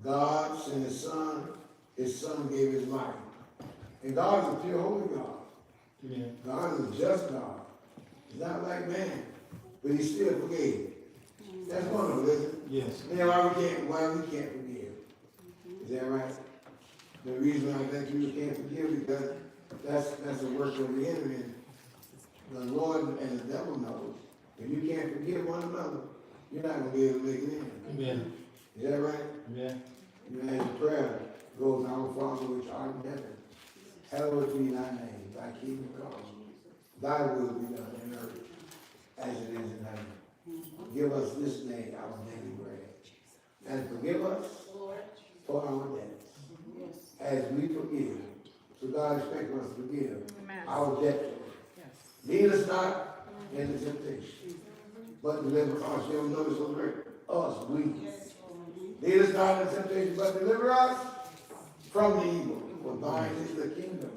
God sent his son gave his life. And God is a pure, holy God. Amen. God is a just God. He's not like man, but he still forgave. That's wonderful, isn't it? Yes. Then why we can't forgive? Is that right? The reason I think you can't forgive because that's a work of the enemy. The Lord and the devil knows. If you can't forgive one another, you're not going to be able to make it in. Amen. Is that right? Amen. You know, as prayer goes, our Father which art in heaven, hallowed be thy name, thy kingdom come, thy will be done on earth as it is in heaven. Give us this day our daily bread, and forgive us for our debts, as we forgive. So God expects us to forgive our debtors. Lead us not into temptation, but deliver us. You ever notice those words? Us, we. Lead us not into temptation, but deliver us from the evil. For thine is the kingdom,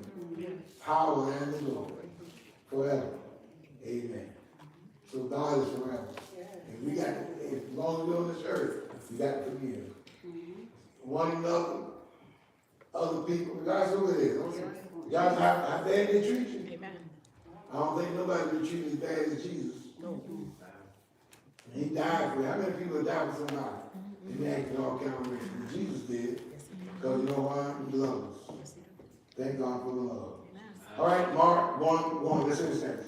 power, and the glory, forever. Amen. So God is forever. And we got to, as long as we're on this earth, we got to forgive. One another, other people, regardless of who it is. Regardless of how bad they treat you. Amen. I don't think nobody would treat you as bad as Jesus. No. He died for you. How many people died for somebody? And they acted all kind of ways. Jesus did. Because you know why? He loves us. Thank God for the love. All right, Mark 1:1. Let's hear this.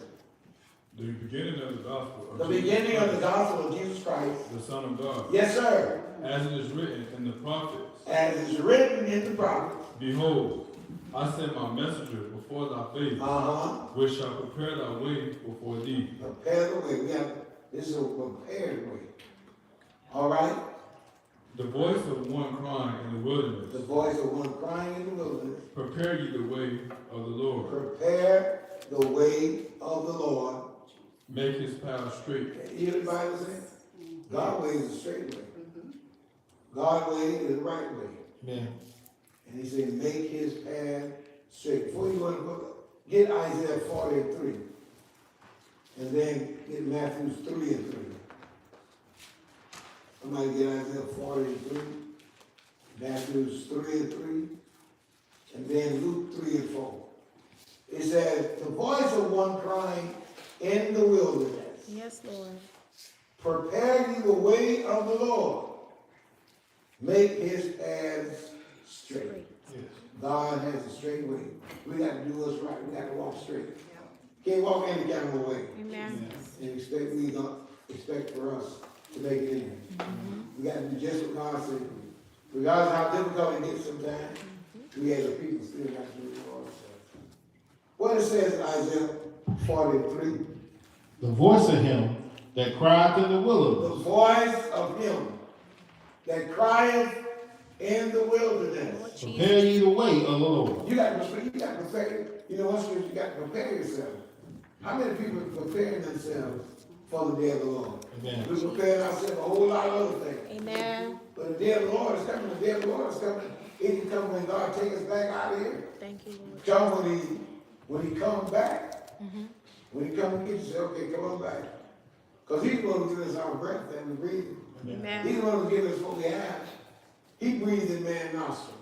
The beginning of the gospel. The beginning of the gospel of Jesus Christ. The Son of God. Yes, sir. As it is written in the prophets. As is written in the prophets. Behold, I send my messenger before thy face, which shall prepare thy way before thee. Prepare the way. This is a prepared way. All right? The voice of one crying in the wilderness. The voice of one crying in the wilderness. Prepare ye the way of the Lord. Prepare the way of the Lord. Make his path straight. You hear the Bible say? God's way is a straight way. God's way is the right way. Amen. And he said, make his path straight. Before you want to get Isaiah 40:3. And then get Matthew 3:3. Somebody get Isaiah 40:3. Matthew 3:3. And then Luke 3:4. It says, the voice of one crying in the wilderness. Yes, Lord. Prepare ye the way of the Lord. Make his paths straight. Yes. God has a straight way. We got to do what's right. We got to walk straight. Can't walk any kind of way. Amen. And we don't expect for us to make it in. We got to do just what God said. Regardless of how difficult it gets sometimes, we as a people still got to do it for ourselves. What it says in Isaiah 43. The voice of him that cried in the wilderness. The voice of him that crieth in the wilderness. Prepare ye the way of the Lord. You got to prepare. You know what scripture? You got to prepare yourself. How many people are preparing themselves for the day of the Lord? Amen. We're preparing ourselves for a whole lot of other things. Amen. But the day of the Lord is coming. The day of the Lord is coming. It can come when God takes us back out of here. Thank you, Lord. Come when he comes back. When he comes and gets you, say, okay, come on back. Because he's going to give us our breath that we breathe. Amen. He's going to give us what we have. He breathed in man's nostrils.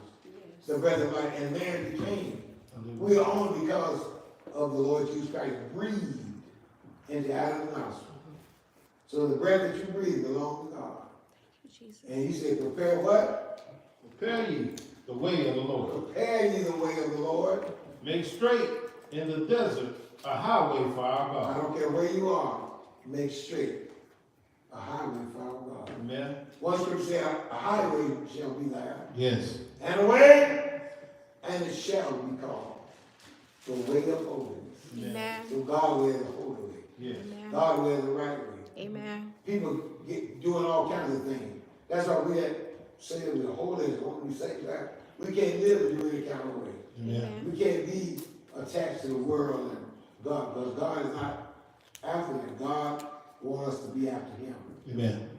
The breath of life, and man became. We are only because of the Lord Jesus Christ breathed into Adam's nostrils. So the breath that you breathe belongs to God. Jesus. And he said, prepare what? Prepare ye the way of the Lord. Prepare ye the way of the Lord. Make straight in the desert a highway for our I God. don't care where you are, make straight a highway for our God. Amen. One scripture says, a highway shall be there, Yes. and a way, and it shall be called the way of holiness. Amen. So God wears the holy way. Yes. Amen. God wears the right way. Amen. People get doing all kinds of things. That's why we say that we're holy. When we say that, we can't live in any kind of way. Amen. We can't be attached to the world and God, because God is not after that. God wants us to be after him. Amen.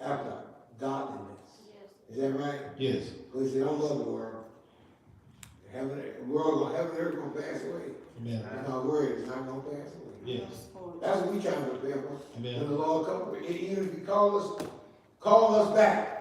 After godliness. Is that right? Yes. Because he said, don't love the world. Heaven and earth going to pass away. Amen. And our word is not going to pass away. Yes. That's what we trying to prepare for. Amen. When the Lord comes, even if he call us back,